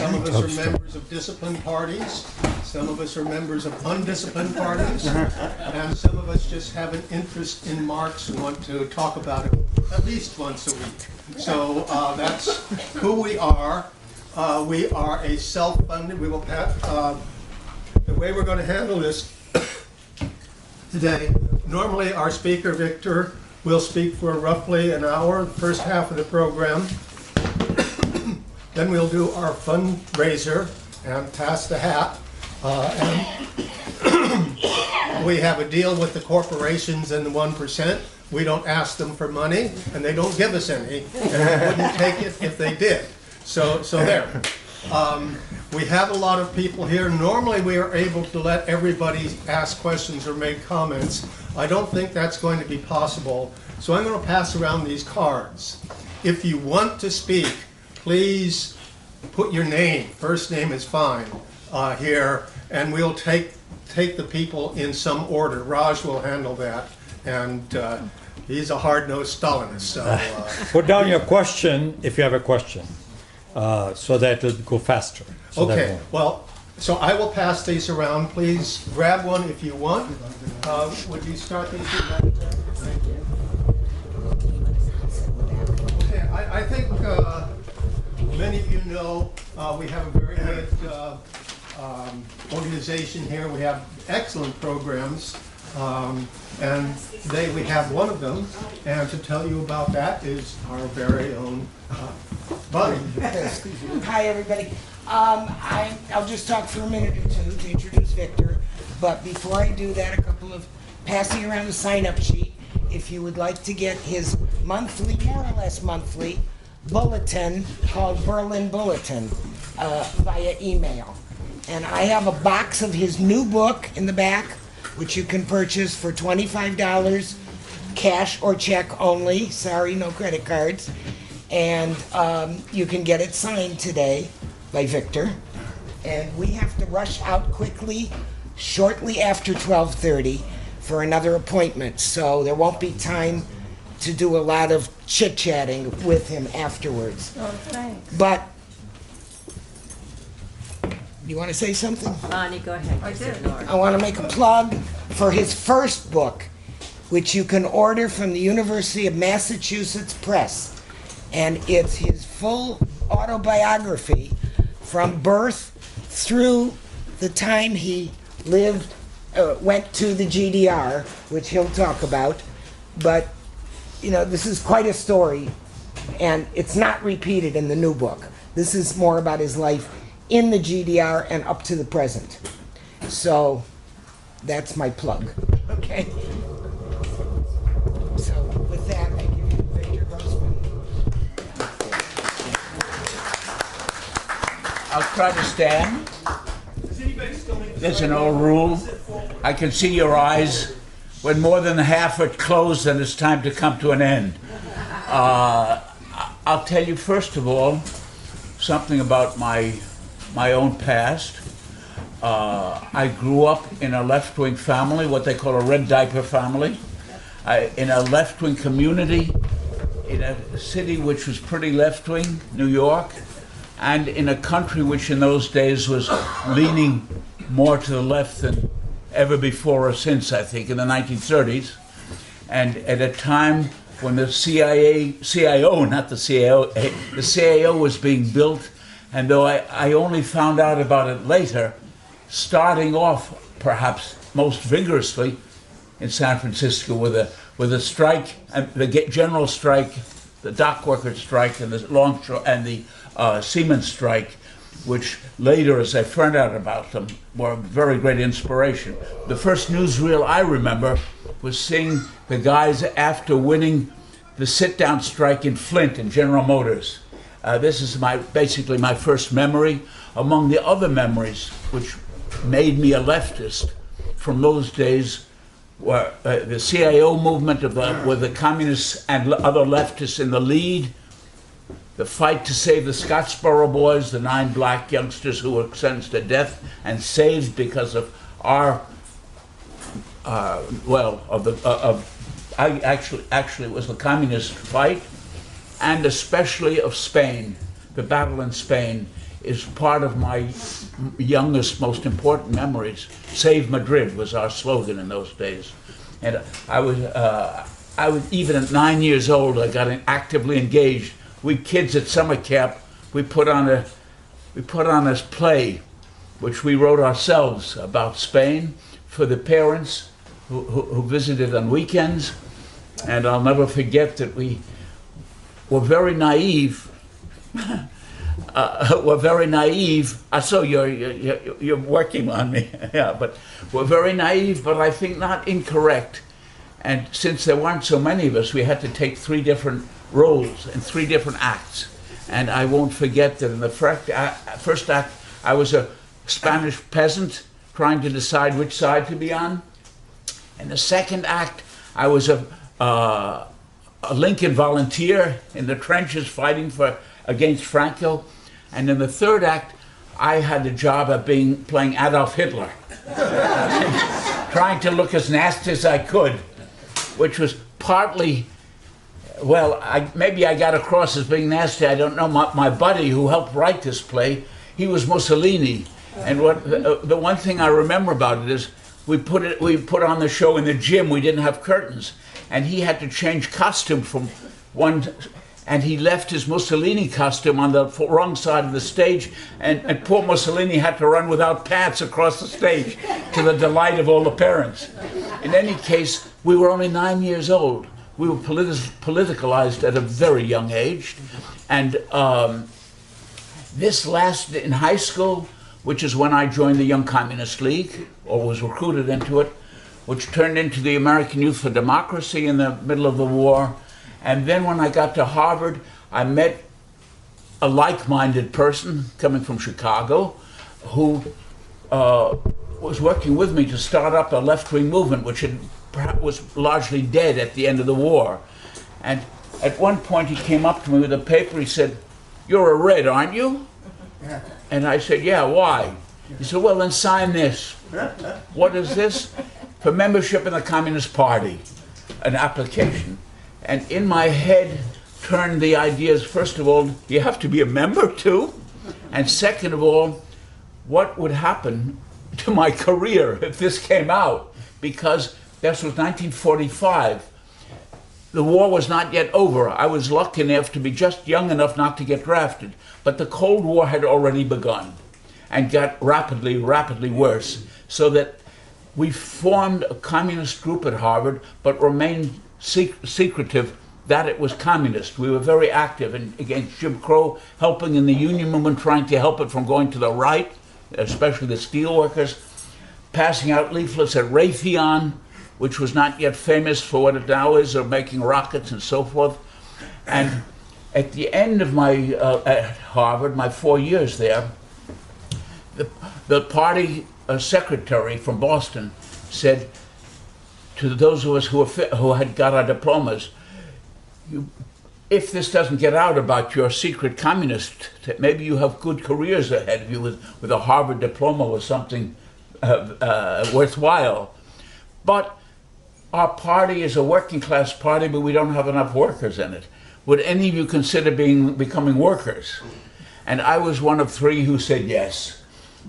Some of us are members of disciplined parties, some of us are members of undisciplined parties, and some of us just have an interest in Marx and want to talk about it at least once a week. So that's who we are. We are a self-funded, we will the way we're going to handle this today, normally our speaker, Victor, will speak for roughly an hour, the first half of the program. Then we'll do our fundraiser and pass the hat. And we have a deal with the corporations and the 1%. We don't ask them for money, and they don't give us any, and we wouldn't take it if they did. So there. We have a lot of people here. Normally we are able to let everybody ask questions or make comments. I don't think that's going to be possible. So I'm going to pass around these cards. If you want to speak, please put your name, first name is fine, here, and we'll take the people in some order. Raj will handle that, and he's a hard-nosed Stalinist. So, put down your question if you have a question, so that it'll go faster. So okay, well, so I will pass these around. Please grab one if you want. Would you start these? Thank you. Okay, I think many of you know we have a very good organization here. We have excellent programs, and today we have one of them. And to tell you about that is our very own Buddy. Hi, everybody. I'll just talk for a minute or two to introduce Victor. But before I do that, a couple of passing around the sign-up sheet. If you would like to get his monthly, more or less monthly, bulletin called Berlin Bulletin via email. And I have a box of his new book in the back, which you can purchase for $25, cash or check only. Sorry, no credit cards. And you can get it signed today by Victor. And we have to rush out quickly shortly after 12:30 for another appointment. So there won't be time to do a lot of chit-chatting with him afterwards. Oh, thanks. But, you want to say something? Bonnie, go ahead. I want to make a plug for his first book, which you can order from the University of Massachusetts Press. And it's his full autobiography from birth through the time he lived, went to the GDR, which he'll talk about. But, you know, this is quite a story, and it's not repeated in the new book. This is more about his life in the GDR and up to the present. So that's my plug. Okay? So with that, I give you Victor Grossman. I'll try to stand. There's an old rule. I can see your eyes. When more than half are closed, then it's time to come to an end. I'll tell you first of all something about my own past. I grew up in a left-wing family, what they call a red diaper family, in a left-wing community, in a city which was pretty left-wing, New York, and in a country which in those days was leaning more to the left than ever before or since, I think, in the 1930s. And at a time when the CIO was being built, and though I only found out about it later, starting off perhaps most vigorously in San Francisco with a strike, the general strike, the dock workers strike, and the Siemens strike, which later, as I found out about them, were a very great inspiration. The first newsreel I remember was seeing the guys after winning the sit-down strike in Flint in General Motors. This is basically my first memory. Among the other memories which made me a leftist from those days were the CIO movement with the communists and other leftists in the lead, the fight to save the Scottsboro Boys, the 9 black youngsters who were sentenced to death and saved because of our, actually it was the communist fight, and especially of Spain, the battle in Spain is part of my youngest, most important memories. Save Madrid was our slogan in those days. And I was even at 9 years old, I got actively engaged. We kids at summer camp, we put on this play, which we wrote ourselves, about Spain for the parents who visited on weekends. And I'll never forget that we were very naive. We're very naive. So you're working on me. Yeah, but we're very naive, but I think not incorrect. And since there weren't so many of us, we had to take 3 different roles in 3 different acts. And I won't forget that in the first act, I was a Spanish peasant trying to decide which side to be on. In the second act, I was a Lincoln volunteer in the trenches fighting against Franco. And in the third act, I had the job of playing Adolf Hitler, trying to look as nasty as I could, which was partly, well, maybe I got across as being nasty, I don't know. My buddy who helped write this play, he was Mussolini. And the one thing I remember about it is we put on the show in the gym. We didn't have curtains, and he had to change costume from one, and he left his Mussolini costume on the wrong side of the stage, and poor Mussolini had to run without pants across the stage, to the delight of all the parents. In any case, we were only 9 years old. We were politicalized at a very young age, and this lasted in high school, which is when I joined the Young Communist League, or was recruited into it, which turned into the American Youth for Democracy in the middle of the war. And then when I got to Harvard, I met a like-minded person coming from Chicago who was working with me to start up a left-wing movement, which was largely dead at the end of the war. And at one point he came up to me with a paper. He said, "You're a Red, aren't you?" And I said, "Yeah, why?" He said, "Well, then sign this." What is this? For membership in the Communist Party, an application. And in my head turned the ideas, first of all, you have to be a member too? And second of all, what would happen to my career if this came out? Because this was 1945. The war was not yet over. I was lucky enough to be just young enough not to get drafted. But the Cold War had already begun and got rapidly, rapidly worse. So that we formed a communist group at Harvard, but remained secretive that it was communist. We were very active against Jim Crow, helping in the union movement, trying to help it from going to the right, especially the steelworkers, passing out leaflets at Raytheon, which was not yet famous for what it now is, or making rockets and so forth. And at the end of my, at Harvard, my 4 years there, the party secretary from Boston said to those of us who had got our diplomas, if this doesn't get out about your secret communist, maybe you have good careers ahead of you with a Harvard diploma or something worthwhile. But our party is a working class party, but we don't have enough workers in it. Would any of you consider becoming workers? And I was one of 3 who said yes,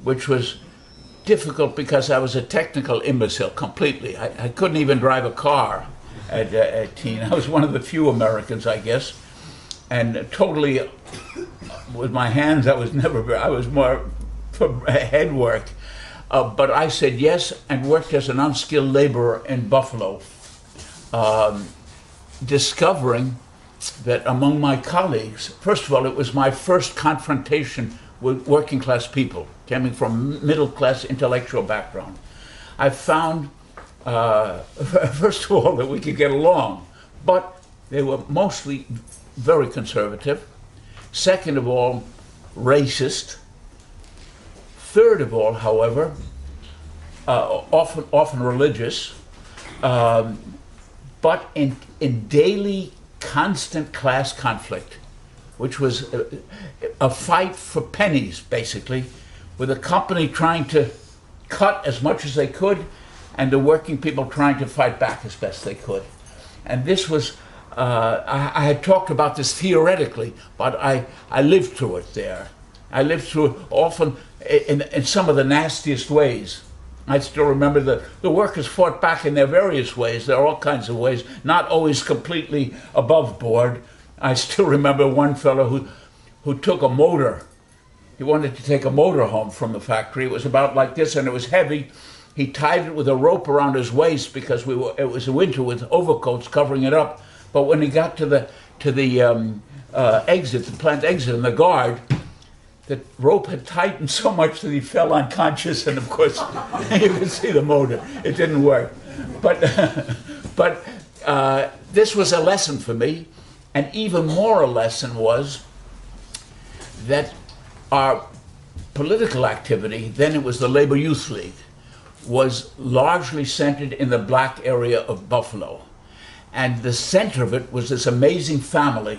which was difficult because I was a technical imbecile completely. I couldn't even drive a car at 18. I was one of the few Americans, I guess. And totally, with my hands, I was more for head work. But I said yes and worked as an unskilled laborer in Buffalo, discovering that among my colleagues, first of all, it was my first confrontation with working class people, coming from middle class intellectual background. I found, first of all, that we could get along, but they were mostly very conservative. Second of all, racist. Third of all, however, often religious, but in daily, constant class conflict, which was a fight for pennies, basically, with the company trying to cut as much as they could, and the working people trying to fight back as best they could. And this was, I had talked about this theoretically, but I lived through it there. I lived through it often in some of the nastiest ways. I still remember the workers fought back in their various ways. There are all kinds of ways, not always completely above board. I still remember one fellow who took a motor. He wanted to take a motor home from the factory. It was about like this, and it was heavy. He tied it with a rope around his waist because it was winter with overcoats covering it up. But when he got to the exit, the plant exit, and the guard, the rope had tightened so much that he fell unconscious, and of course, you could see the motor. It didn't work. But this was a lesson for me, and even more a lesson was that our political activity, then it was the Labor Youth League, was largely centered in the black area of Buffalo. And the center of it was this amazing family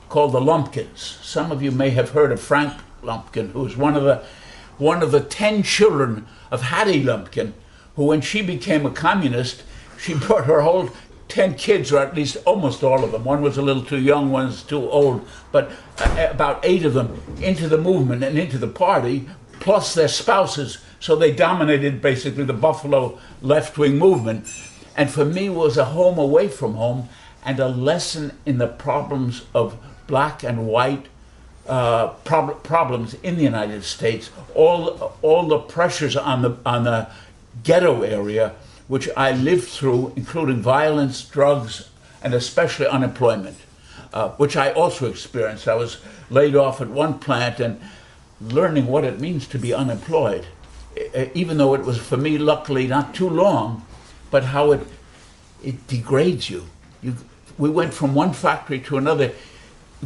called the Lumpkins. Some of you may have heard of Frank Lumpkin, who was one of the 10 children of Hattie Lumpkin, who, when she became a communist, she brought her whole 10 kids, or at least almost all of them. One was a little too young, one was too old, but about 8 of them into the movement and into the party, plus their spouses. So they dominated basically the Buffalo left-wing movement. And for me, it was a home away from home and a lesson in the problems of black and white problems in the United States, all the pressures on the ghetto area, which I lived through, including violence, drugs, and especially unemployment, which I also experienced. I was laid off at one plant and learning what it means to be unemployed, even though it was, for me, luckily not too long, but how it degrades you. We went from one factory to another,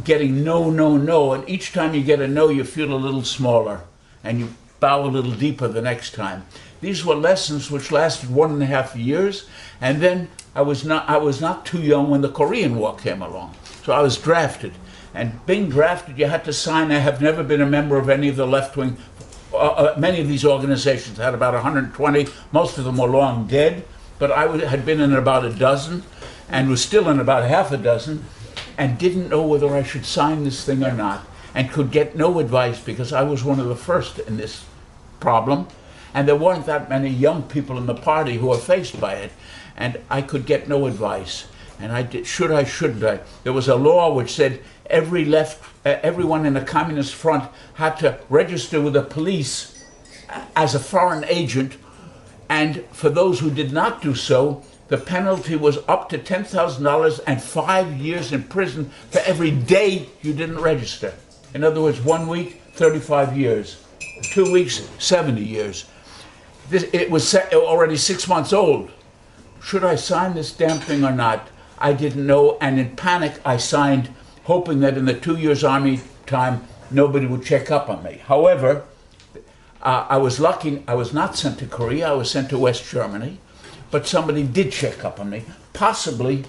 getting no, no, no, and each time you get a no, you feel a little smaller, and you bow a little deeper the next time. These were lessons which lasted 1.5 years, and then I was not too young when the Korean War came along, so I was drafted. And being drafted, you had to sign. I have never been a member of any of the left-wing, many of these organizations. I had about 120, most of them were long dead, but I had been in about a dozen, and was still in about half a dozen, and didn't know whether I should sign this thing or not, and could get no advice because I was one of the first in this problem, and there weren't that many young people in the party who were faced by it, and I could get no advice. And I did, shouldn't I? There was a law which said everyone in the Communist Front had to register with the police as a foreign agent, and for those who did not do so, the penalty was up to $10,000 and 5 years in prison for every day you didn't register. In other words, 1 week, 35 years. 2 weeks, 70 years. It was already 6 months old. Should I sign this damn thing or not? I didn't know, and in panic I signed, hoping that in the 2 years army time, nobody would check up on me. However, I was lucky. I was not sent to Korea. I was sent to West Germany. But somebody did check up on me. Possibly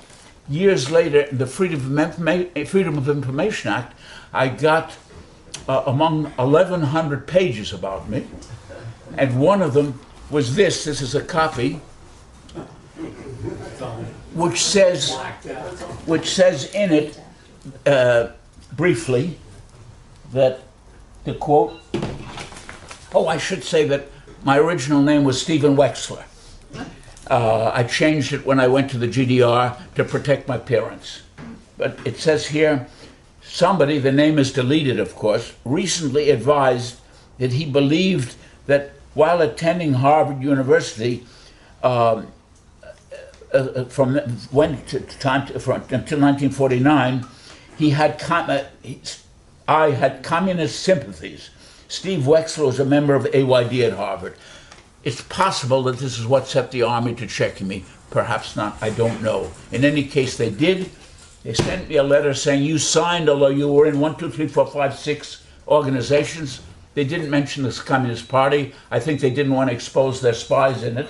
years later, in the Freedom of Information Act, I got among 1,100 pages about me. And one of them was this. This is a copy, which says in it, briefly, that the quote, I should say that my original name was Stephen Wexler. I changed it when I went to the GDR to protect my parents. But it says here, somebody, the name is deleted of course, recently advised that he believed that while attending Harvard University, until 1949, I had communist sympathies. Steve Wexler was a member of AYD at Harvard. It's possible that this is what set the army to checking me. Perhaps not, I don't know. In any case, they did. They sent me a letter saying you signed, although you were in 1, 2, 3, 4, 5, 6 organizations. They didn't mention this Communist Party. I think they didn't want to expose their spies in it.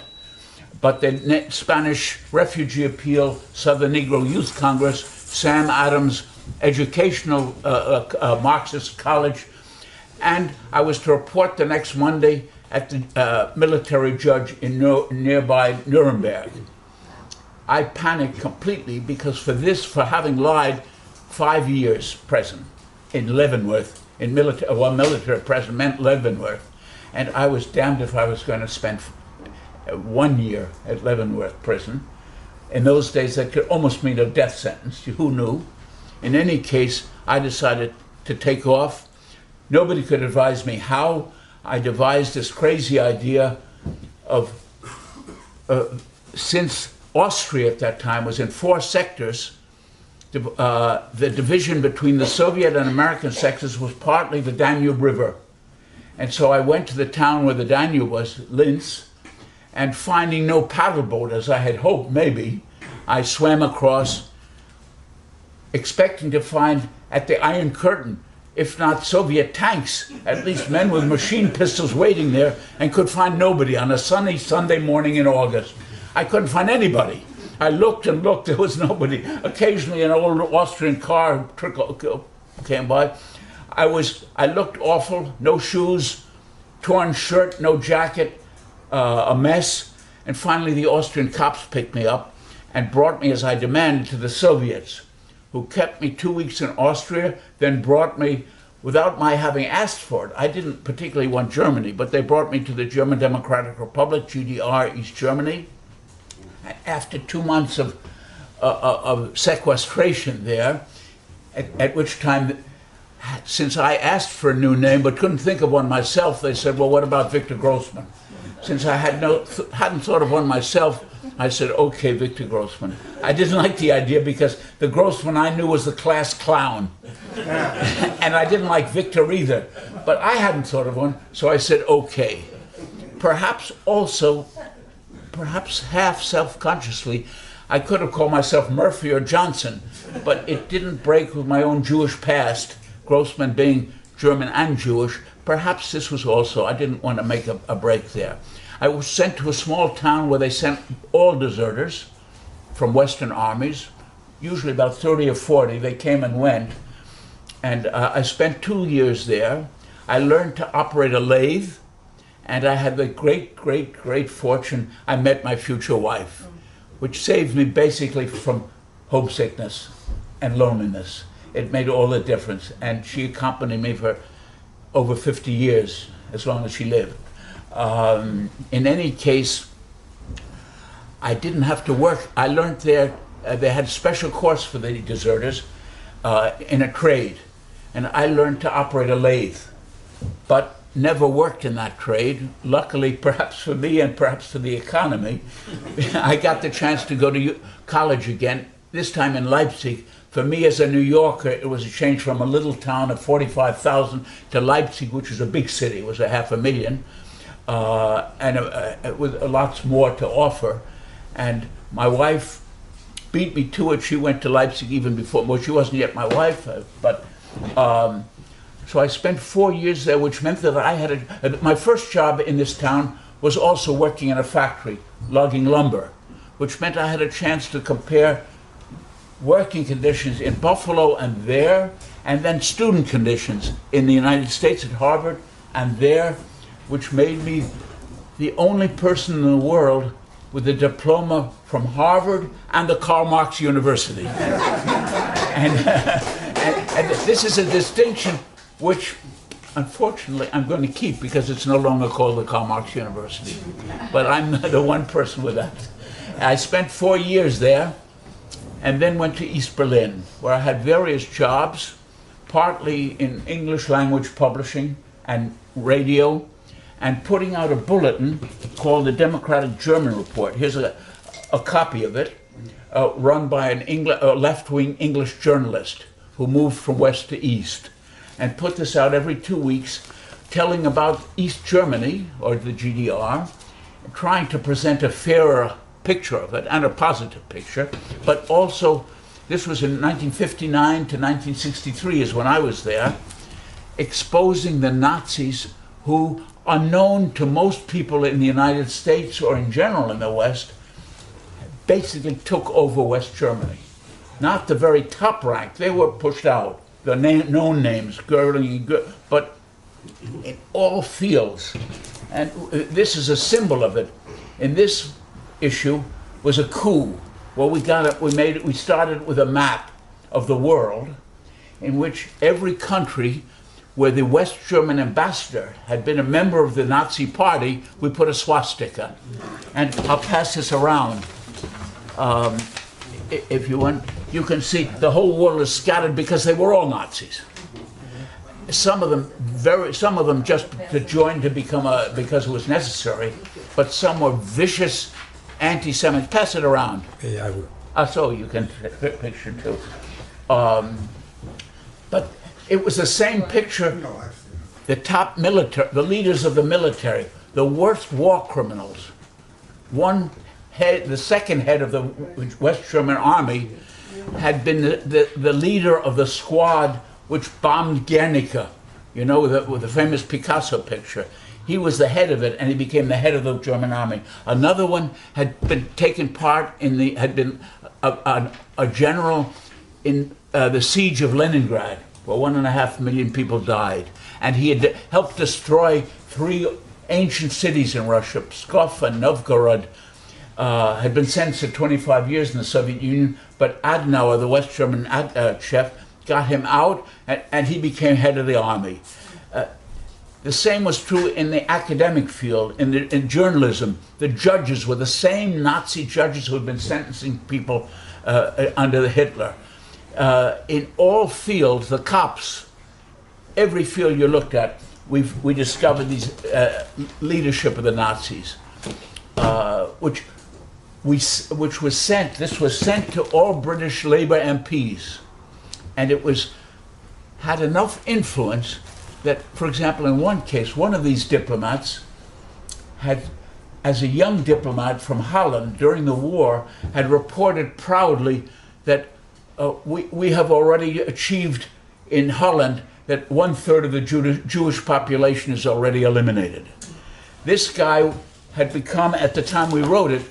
But the Spanish Refugee Appeal, Southern Negro Youth Congress, Sam Adams Educational Marxist College, and I was to report the next Monday at the military judge in nearby Nuremberg. I panicked completely because for having lied 5 years prison in Leavenworth, in military prison meant Leavenworth. And I was damned if I was going to spend 1 year at Leavenworth prison. In those days, that could almost mean a death sentence. Who knew? In any case, I decided to take off. Nobody could advise me how. I devised this crazy idea of, since Austria at that time was in 4 sectors, the division between the Soviet and American sectors was partly the Danube River. And so I went to the town where the Danube was, Linz, and finding no paddle boat, as I had hoped maybe, I swam across, expecting to find at the Iron Curtain, if not Soviet tanks, at least men with machine pistols waiting there, and could find nobody on a sunny Sunday morning in August. I couldn't find anybody. I looked and looked, there was nobody. Occasionally an old Austrian car came by. I looked awful, no shoes, torn shirt, no jacket, a mess. And finally the Austrian cops picked me up and brought me, as I demanded, to the Soviets, who kept me 2 weeks in Austria, then brought me, without my having asked for it. I didn't particularly want Germany, but they brought me to the German Democratic Republic, GDR, East Germany. After 2 months of sequestration there, at which time, since I asked for a new name but couldn't think of one myself, they said, well, what about Victor Grossman? Since I hadn't thought of one myself, I said, okay, Victor Grossman. I didn't like the idea because the Grossman I knew was the class clown. And I didn't like Victor either. But I hadn't thought of one, so I said, okay. Perhaps half self-consciously, I could have called myself Murphy or Johnson, but it didn't break with my own Jewish past, Grossman being German and Jewish. Perhaps this was also, I didn't want to make a break there. I was sent to a small town where they sent all deserters from Western armies, usually about 30 or 40. They came and went. And I spent 2 years there. I learned to operate a lathe, and I had the great fortune, I met my future wife, which saved me basically from homesickness and loneliness. It made all the difference. And she accompanied me for over 50 years, as long as she lived. In any case, I didn't have to work. I learned there, they had a special course for the deserters in a trade. And I learned to operate a lathe, but never worked in that trade. Luckily, perhaps for me and perhaps for the economy, I got the chance to go to college again, this time in Leipzig. For me as a New Yorker, it was a change from a little town of 45,000 to Leipzig, which was a big city. It was 500,000. And with lots more to offer. And my wife beat me to it. She went to Leipzig even before, well, she wasn't yet my wife, so I spent 4 years there, which meant that I had my first job in this town was also working in a factory, logging lumber, which meant I had a chance to compare working conditions in Buffalo and there, and then student conditions in the United States at Harvard and there, which made me the only person in the world with a diploma from Harvard and the Karl-Marx University. and this is a distinction which, unfortunately, I'm going to keep because it's no longer called the Karl-Marx University. But I'm the one person with that. I spent 4 years there and then went to East Berlin, where I had various jobs, partly in English language publishing and radio, and putting out a bulletin called the Democratic German Report. Here's a copy of it, run by a left-wing English journalist who moved from west to east, and put this out every 2 weeks, telling about East Germany, or the GDR, trying to present a fairer picture of it, and a positive picture, but also, this was in 1959 to 1963 is when I was there, exposing the Nazis who, unknown to most people in the United States or in general in the West, basically took over West Germany. Not the very top rank, they were pushed out, the known names, Goering, but in all fields. And this is a symbol of it. In this issue was a coup. Well, we started with a map of the world in which every country where the West German ambassador had been a member of the Nazi party, we put a swastika. And I'll pass this around. If you want, you can see the whole world is scattered because they were all Nazis. Some of them just to join to become because it was necessary, but some were vicious anti-Semites. Pass it around. Yeah, I will. So you can picture too. But it was the same picture. The top military, the leaders of the military, the worst war criminals. One head, the second head of the West German army, had been the leader of the squad which bombed Guernica, you know, with the famous Picasso picture. He was the head of it, and he became the head of the German army. Another one had been taken part in had been a general in the siege of Leningrad, where 1.5 million people died. And he had helped destroy 3 ancient cities in Russia, Pskov and Novgorod. Had been sentenced to 25 years in the Soviet Union, but Adenauer, the West German chef, got him out, and he became head of the army. The same was true in the academic field, in journalism. The judges were the same Nazi judges who had been sentencing people under Hitler. In all fields, the cops, every field you looked at, we discovered these leadership of the Nazis, which was sent. This was sent to all British Labour MPs, and it had enough influence that, for example, in one case, one of these diplomats had, as a young diplomat from Holland during the war, had reported proudly that we have already achieved in Holland that 1/3 of the Jewish population is already eliminated. This guy had become, at the time we wrote it,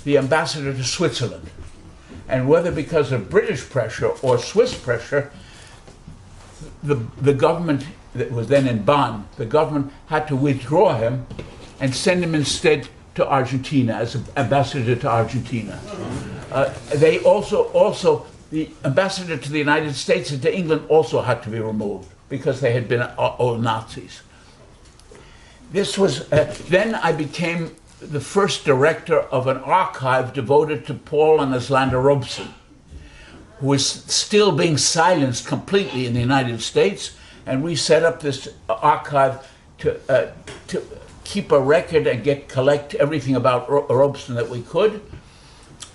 the ambassador to Switzerland. And whether because of British pressure or Swiss pressure, the government that was then in Bonn, the government had to withdraw him and send him instead to Argentina as ambassador to Argentina. They also the ambassador to the United States and to England also had to be removed because they had been all Nazis. This was then I became the first director of an archive devoted to Paul and Islander Robeson, who was still being silenced completely in the United States, and we set up this archive to keep a record and collect everything about Robeson that we could.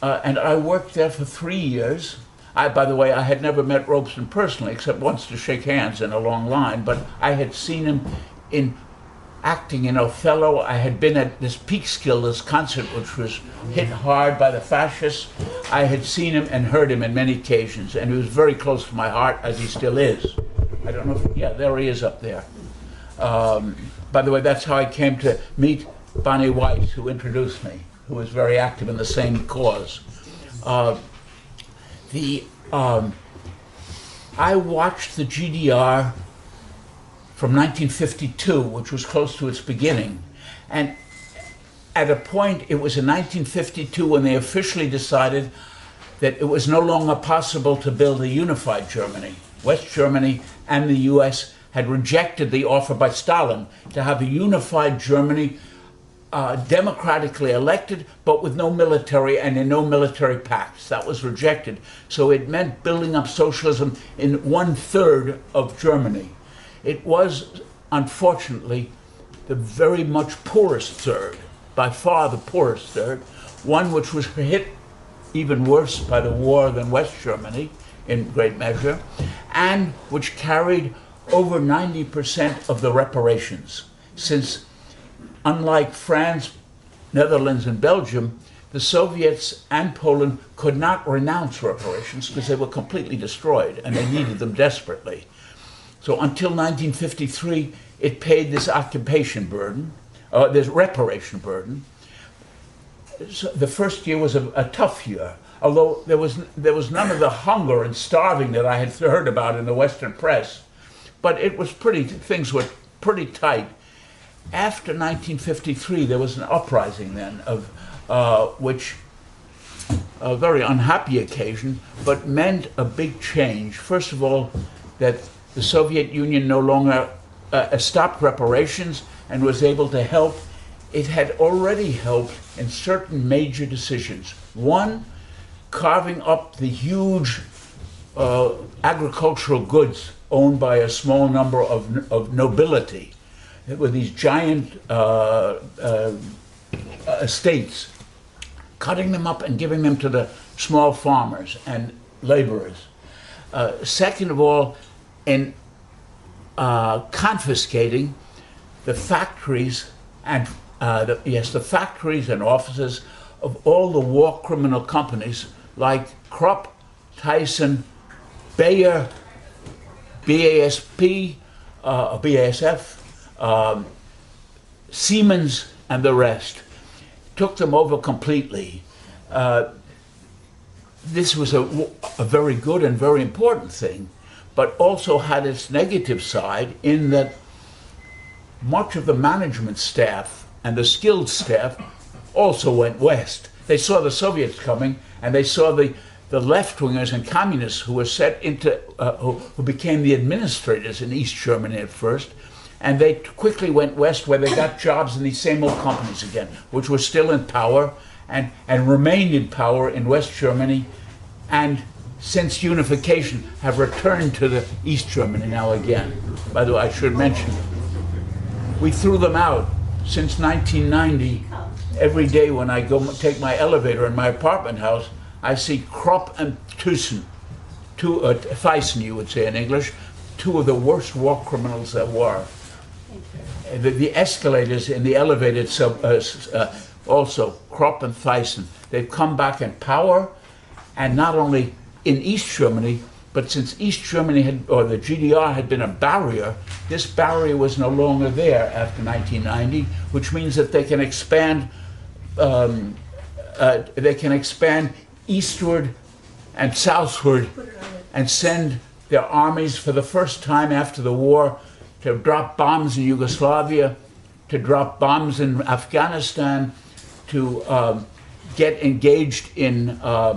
And I worked there for 3 years. By the way, I had never met Robeson personally, except once to shake hands in a long line, but I had seen him in acting in Othello. I had been at this Peekskills concert, which was hit hard by the fascists. I had seen him and heard him on many occasions, and he was very close to my heart, as he still is. I don't know if, yeah, there he is up there. By the way, that's how I came to meet Bonnie Weiss, who introduced me, who was very active in the same cause. I watched the GDR from 1952, which was close to its beginning. And at a point, it was in 1952 when they officially decided that it was no longer possible to build a unified Germany. West Germany and the US had rejected the offer by Stalin to have a unified Germany, democratically elected, but with no military and in no military pacts. That was rejected. So it meant building up socialism in 1/3 of Germany. It was, unfortunately, the very much poorest third, by far the poorest third, one which was hit even worse by the war than West Germany, in great measure, and which carried over 90% of the reparations, since unlike France, Netherlands, and Belgium, the Soviets and Poland could not renounce reparations because they were completely destroyed and they needed them desperately. So until 1953, it paid this occupation burden, this reparation burden. So the first year was a tough year, although there was none of the hunger and starving that I had heard about in the Western press. But it was things were pretty tight. After 1953, there was an uprising then, which a very unhappy occasion, but meant a big change. First of all, that the Soviet Union no longer stopped reparations and was able to help. It had already helped in certain major decisions. One, carving up the huge agricultural goods owned by a small number of nobility, with these giant estates, cutting them up and giving them to the small farmers and laborers. Second of all, in confiscating the factories and the factories and offices of all the war criminal companies like Krupp, Tyson, Bayer, BASF, Siemens, and the rest. Took them over completely. This was a very good and very important thing, but also had its negative side in that much of the management staff and the skilled staff also went west. They saw the Soviets coming, and they saw the left-wingers and communists who were set into, who became the administrators in East Germany at first, and they quickly went west where they got jobs in these same old companies again, which were still in power and remained in power in West Germany, and since unification have returned to the East Germany now again. By the way, I should mention, we threw them out since 1990. Every day when I go take my elevator in my apartment house, I see Krupp and Thyssen, Thyssen you would say in English, two of the worst war criminals there were. The escalators in the elevator, also Krupp and Thyssen, they've come back in power, and not only in East Germany, but since East Germany had, or the GDR had been a barrier, this barrier was no longer there after 1990, which means that they can expand. They can expand eastward and southward and send their armies for the first time after the war to drop bombs in Yugoslavia, to drop bombs in Afghanistan, to get engaged in all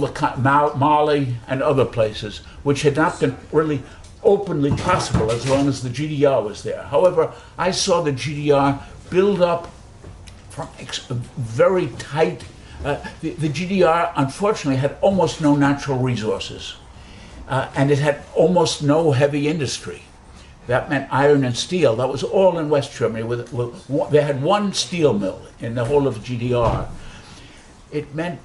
the Mali and other places, which had not been really openly possible as long as the GDR was there. However, I saw the GDR build up from very tight. The GDR, unfortunately, had almost no natural resources, and it had almost no heavy industry. That meant iron and steel. That was all in West Germany. They had one steel mill in the whole of the GDR. It meant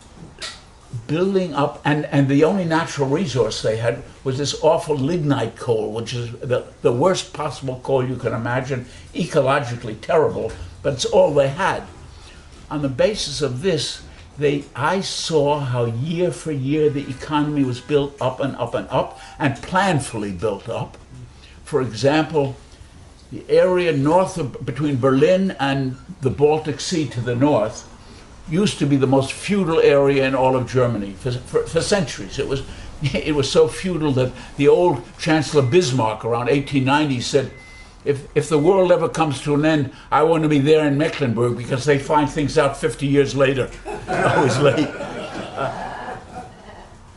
building up, and the only natural resource they had was this awful lignite coal, which is the worst possible coal you can imagine, ecologically terrible, but it's all they had. On the basis of this, I saw how year for year the economy was built up and up and up, and planfully built up. For example, the area north of, between Berlin and the Baltic Sea to the north, used to be the most feudal area in all of Germany for centuries. It was so feudal that the old Chancellor Bismarck around 1890 said, if the world ever comes to an end, I want to be there in Mecklenburg because they find things out 50 years later. Always late.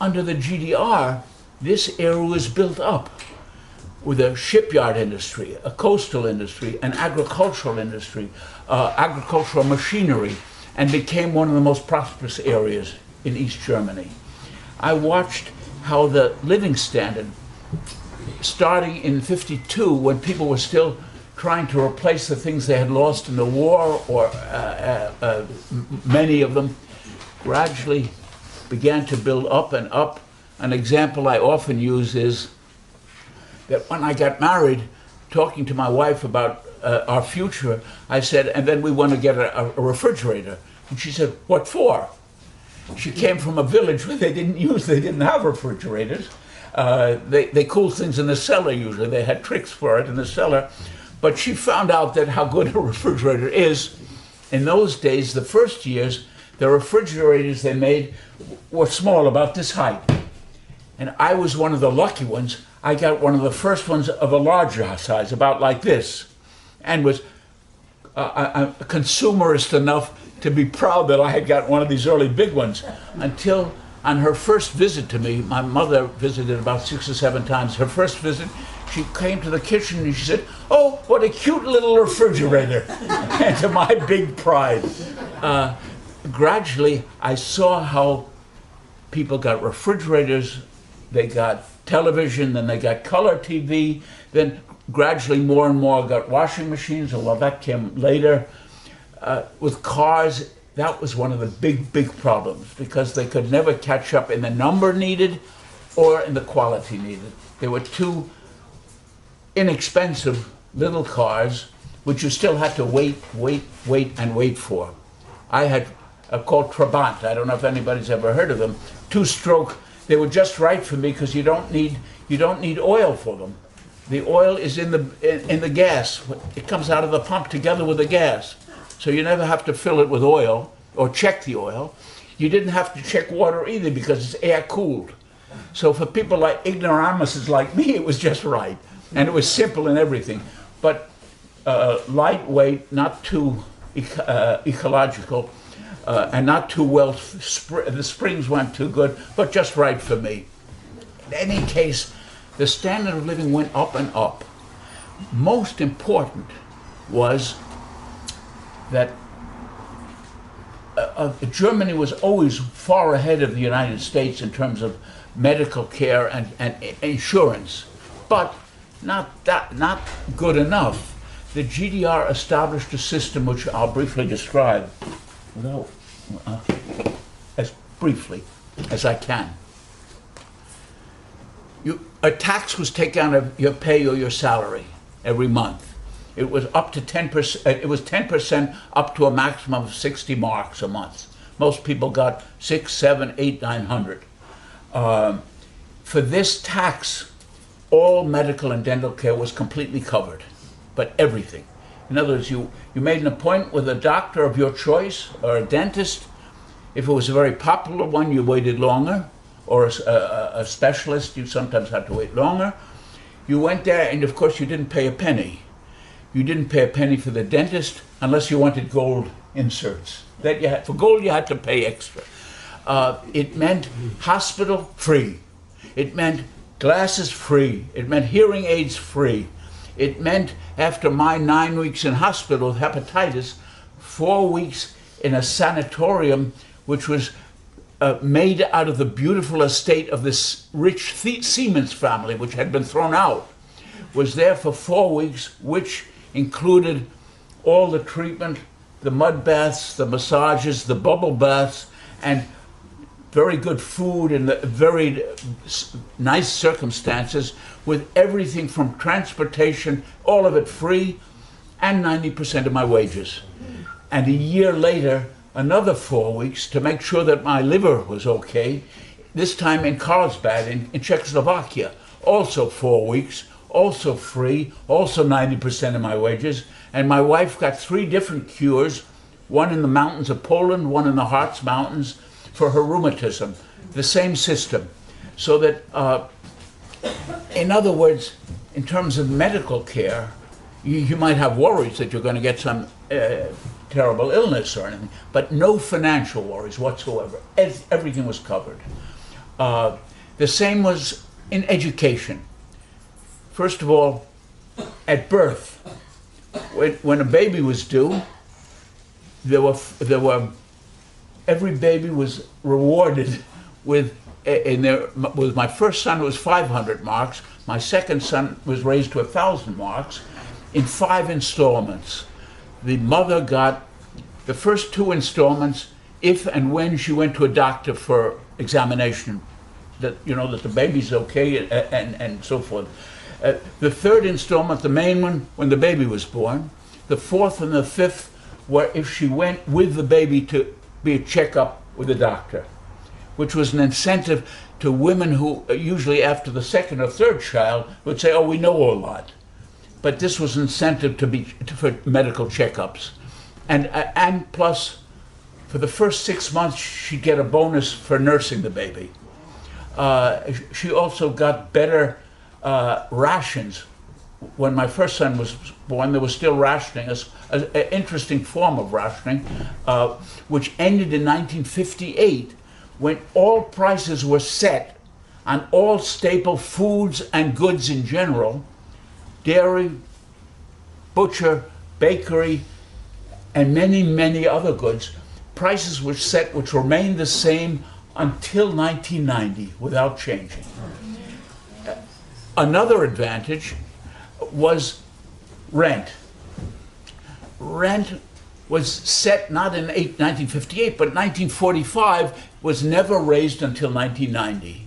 Under the GDR, this area was built up with a shipyard industry, a coastal industry, an agricultural industry, agricultural machinery, and became one of the most prosperous areas in East Germany. I watched how the living standard, starting in '52, when people were still trying to replace the things they had lost in the war, or many of them, gradually began to build up and up. An example I often use is that when I got married, talking to my wife about our future, I said, and then we want to get a refrigerator. And she said, what for? She came from a village where they didn't have refrigerators. They cooled things in the cellar usually. They had tricks for it in the cellar. But she found out that how good a refrigerator is. In those days, the first years, the refrigerators they made were small, about this height. And I was one of the lucky ones. I got one of the first ones of a larger size, about like this, and was a consumerist enough to be proud that I had got one of these early big ones, until on her first visit to me, my mother visited about 6 or 7 times. Her first visit, she came to the kitchen and she said, "Oh, what a cute little refrigerator." And to my big pride, gradually I saw how people got refrigerators, they got television, then they got color TV, then gradually more and more got washing machines, although that came later. With cars, that was one of the big problems, because they could never catch up in the number needed or in the quality needed. They were too inexpensive little cars, which you still had to wait for. I had a called Trabant. I don't know if anybody's ever heard of them. 2-stroke. They were just right for me because you don't need oil for them. The oil is in the gas. It comes out of the pump together with the gas. So you never have to fill it with oil or check the oil. You didn't have to check water either because it's air cooled. So for people like ignoramuses like me, it was just right. And it was simple and everything. But lightweight, not too ecological, and not too well, the springs weren't too good, but just right for me. In any case, the standard of living went up and up. Most important was that Germany was always far ahead of the United States in terms of medical care and insurance, but not good enough. The GDR established a system which I'll briefly describe, as briefly as I can. A tax was taken out of your pay or your salary every month. It was up to 10%. It was 10% up to a maximum of 60 marks a month. Most people got 6, 7, 8, 900. For this tax, all medical and dental care was completely covered, but everything. In other words, you made an appointment with a doctor of your choice or a dentist. If it was a very popular one, you waited longer, or a specialist, you sometimes had to wait longer. You went there, and of course you didn't pay a penny. You didn't pay a penny for the dentist unless you wanted gold inserts. For gold you had to pay extra. It meant hospital free. It meant glasses free. It meant hearing aids free. It meant after my 9 weeks in hospital with hepatitis, 4 weeks in a sanatorium which was made out of the beautiful estate of this rich Siemens family, which had been thrown out, was there for 4 weeks, which included all the treatment, the mud baths, the massages, the bubble baths, and very good food and very nice circumstances, with everything from transportation, all of it free, and 90% of my wages. And a year later, another 4 weeks to make sure that my liver was okay, this time in Carlsbad in Czechoslovakia, also 4 weeks, also free, also 90% of my wages. And my wife got 3 different cures, one in the mountains of Poland, one in the Harz Mountains, for her rheumatism, the same system. So that, in other words, in terms of medical care, you might have worries that you're going to get some terrible illness or anything, but no financial worries whatsoever. Everything was covered. The same was in education. First of all, at birth, when a baby was due, every baby was rewarded with my first son it was 500 marks, my second son was raised to 1,000 marks in 5 installments. The mother got the first 2 installments if and when she went to a doctor for examination, that the baby's okay and so forth. The 3rd installment, the main one, when the baby was born. The 4th and the 5th were if she went with the baby to be a checkup with a doctor, which was an incentive to women who usually after the 2nd or 3rd child would say, "Oh, we know a lot." But this was an incentive for medical checkups, and plus, for the first 6 months, she'd get a bonus for nursing the baby. She also got better rations. When my first son was born, there was still rationing, an interesting form of rationing, which ended in 1958, when all prices were set on all staple foods and goods in general, dairy, butcher, bakery, and many, many other goods, prices were set which remained the same until 1990 without changing. Another advantage was rent. Rent was set not in 1958, but 1945, was never raised until 1990.